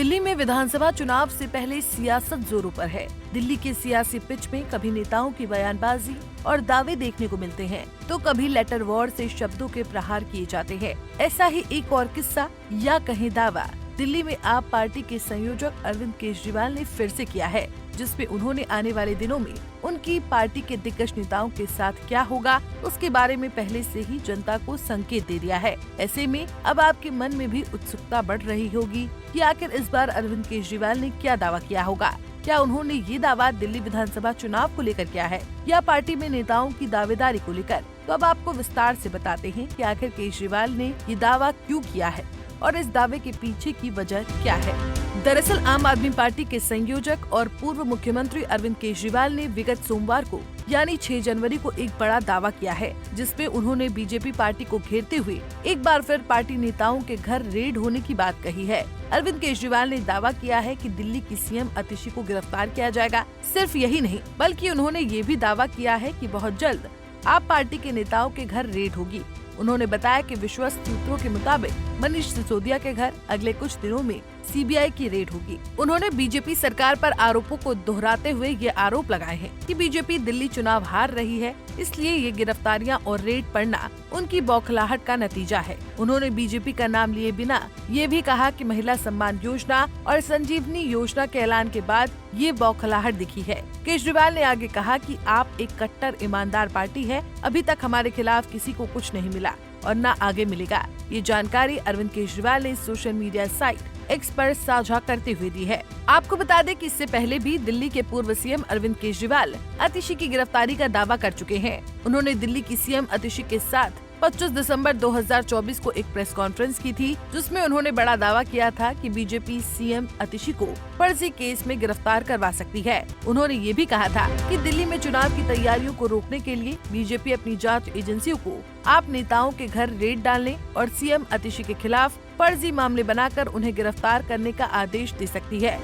दिल्ली में विधानसभा चुनाव से पहले सियासत जोरों पर है। दिल्ली के सियासी पिच में कभी नेताओं की बयानबाजी और दावे देखने को मिलते हैं, तो कभी लेटर वॉर से शब्दों के प्रहार किए जाते हैं। ऐसा ही एक और किस्सा या कहीं दावा दिल्ली में आप पार्टी के संयोजक अरविंद केजरीवाल ने फिर से किया है, जिसमें उन्होंने आने वाले दिनों में उनकी पार्टी के दिग्गज नेताओं के साथ क्या होगा उसके बारे में पहले से ही जनता को संकेत दे दिया है। ऐसे में अब आपके मन में भी उत्सुकता बढ़ रही होगी कि आखिर इस बार अरविंद केजरीवाल ने क्या दावा किया होगा। क्या उन्होंने ये दावा दिल्ली विधानसभा चुनाव को लेकर किया है या पार्टी में नेताओं की दावेदारी को लेकर? तो अब आपको विस्तार से बताते हैं कि आखिर केजरीवाल ने ये दावा क्यों किया है और इस दावे के पीछे की वजह क्या है। दरअसल आम आदमी पार्टी के संयोजक और पूर्व मुख्यमंत्री अरविंद केजरीवाल ने विगत सोमवार को यानी 6 जनवरी को एक बड़ा दावा किया है, जिसमें उन्होंने बीजेपी पार्टी को घेरते हुए एक बार फिर पार्टी नेताओं के घर रेड होने की बात कही है। अरविंद केजरीवाल ने दावा किया है कि दिल्ली की सीएम आतिशी को गिरफ्तार किया जाएगा। सिर्फ यही नहीं, बल्कि उन्होंने ये भी दावा किया है कि बहुत जल्द आप पार्टी के नेताओं के घर रेड होगी। उन्होंने बताया कि विश्वस्त सूत्रों के मुताबिक मनीष सिसोदिया के घर अगले कुछ दिनों में सीबीआई की रेड होगी। उन्होंने बीजेपी सरकार पर आरोपों को दोहराते हुए ये आरोप लगाए हैं कि बीजेपी दिल्ली चुनाव हार रही है, इसलिए ये गिरफ्तारियां और रेड पड़ना उनकी बौखलाहट का नतीजा है। उन्होंने बीजेपी का नाम लिए बिना ये भी कहा कि महिला सम्मान योजना और संजीवनी योजना के ऐलान के बाद ये बौखलाहट दिखी है। केजरीवाल ने आगे कहा कि आप एक कट्टर ईमानदार पार्टी है, अभी तक हमारे खिलाफ किसी को कुछ नहीं मिला और न आगे मिलेगा। ये जानकारी अरविंद केजरीवाल ने सोशल मीडिया साइट एक्स पर साझा करते हुए दी है। आपको बता दें कि इससे पहले भी दिल्ली के पूर्व सीएम अरविंद केजरीवाल आतिशी की गिरफ्तारी का दावा कर चुके हैं। उन्होंने दिल्ली की सीएम आतिशी के साथ 25 दिसंबर 2024 को एक प्रेस कॉन्फ्रेंस की थी, जिसमें उन्होंने बड़ा दावा किया था कि बीजेपी सीएम आतिशी को फर्जी केस में गिरफ्तार करवा सकती है। उन्होंने ये भी कहा था कि दिल्ली में चुनाव की तैयारियों को रोकने के लिए बीजेपी अपनी जांच एजेंसियों को आप नेताओं के घर रेड डालने और सीएम आतिशी के खिलाफ फर्जी मामले बनाकर उन्हें गिरफ्तार करने का आदेश दे सकती है।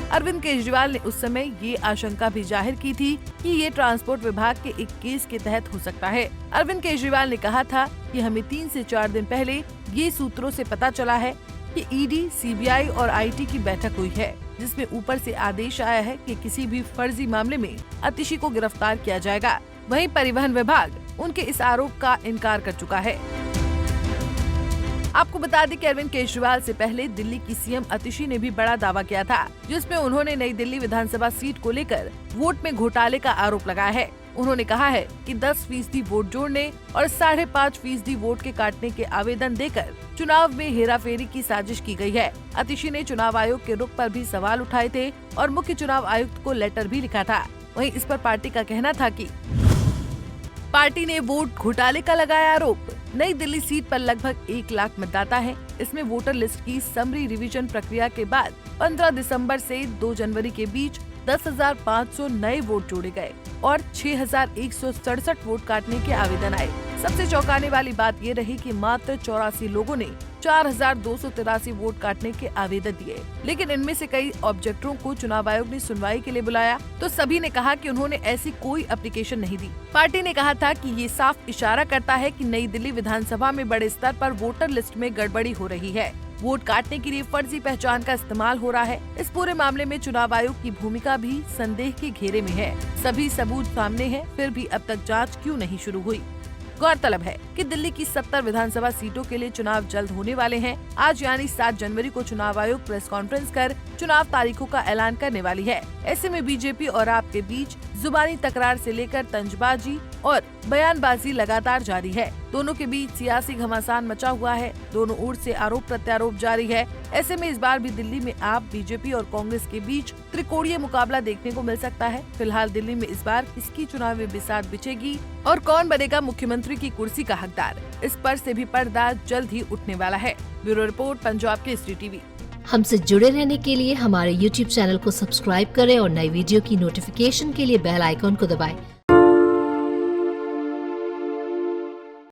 अरविंद केजरीवाल ने उस समय ये आशंका भी जाहिर की थी कि ये ट्रांसपोर्ट विभाग के एक केस के तहत हो सकता है। अरविंद केजरीवाल ने कहा था कि हमें 3 से 4 दिन पहले ये सूत्रों से पता चला है कि ईडी, सीबीआई और आईटी की बैठक हुई है, जिसमें ऊपर से आदेश आया है कि किसी भी फर्जी मामले में आतिशी को गिरफ्तार किया जाएगा। वहीं परिवहन विभाग उनके इस आरोप का इनकार कर चुका है। आपको बता दें कि अरविंद केजरीवाल से पहले दिल्ली की सीएम आतिशी ने भी बड़ा दावा किया था, जिसमें उन्होंने नई दिल्ली विधानसभा सीट को लेकर वोट में घोटाले का आरोप लगाया है। उन्होंने कहा है कि 10% वोट जोड़ने और 5.5% वोट के काटने के आवेदन देकर चुनाव में हेराफेरी की साजिश की गई है। आतिशी ने चुनाव आयोग के रुख पर भी सवाल उठाए थे और मुख्य चुनाव आयुक्त को लेटर भी लिखा था। वहीं इस पर पार्टी का कहना था कि पार्टी ने वोट घोटाले का लगाया आरोप। नई दिल्ली सीट पर लगभग 1 लाख मतदाता हैं। इसमें वोटर लिस्ट की समरी रिवीजन प्रक्रिया के बाद 15 दिसंबर से 2 जनवरी के बीच 10,500 नए वोट जोड़े गए और 6,167 वोट काटने के आवेदन आए। सबसे चौंकाने वाली बात ये रही कि मात्र 84 लोगों ने 4,283 वोट काटने के आवेदन दिए, लेकिन इनमें से कई ऑब्जेक्टरों को चुनाव आयोग ने सुनवाई के लिए बुलाया तो सभी ने कहा कि उन्होंने ऐसी कोई एप्लीकेशन नहीं दी। पार्टी ने कहा था कि ये साफ इशारा करता है कि नई दिल्ली विधानसभा में बड़े स्तर पर वोटर लिस्ट में गड़बड़ी हो रही है। वोट काटने के लिए फर्जी पहचान का इस्तेमाल हो रहा है। इस पूरे मामले में चुनाव आयोग की भूमिका भी संदेह के घेरे में है। सभी सबूत सामने हैं, फिर भी अब तक जांच क्यों नहीं शुरू हुई। गौरतलब है कि दिल्ली की 70 विधानसभा सीटों के लिए चुनाव जल्द होने वाले हैं। आज यानी 7 जनवरी को चुनाव आयोग प्रेस कॉन्फ्रेंस कर चुनाव तारीखों का ऐलान करने वाली है। ऐसे में बीजेपी और आप के बीच जुबानी तकरार से लेकर तंजबाजी और बयानबाजी लगातार जारी है। दोनों के बीच सियासी घमासान मचा हुआ है। दोनों ओर से आरोप प्रत्यारोप जारी है। ऐसे में इस बार भी दिल्ली में आप, बीजेपी और कांग्रेस के बीच त्रिकोणीय मुकाबला देखने को मिल सकता है। फिलहाल दिल्ली में इस बार किसकी चुनावी बिसात बिछेगी और कौन बनेगा मुख्यमंत्री की कुर्सी का हकदार, इस पर से भी पर्दा जल्द ही उठने वाला है। Bureau report, Punjab Kesari TV. हमसे जुड़े रहने के लिए हमारे YouTube चैनल को सब्सक्राइब करें और नई वीडियो की नोटिफिकेशन के लिए बेल आइकॉन को दबाएं।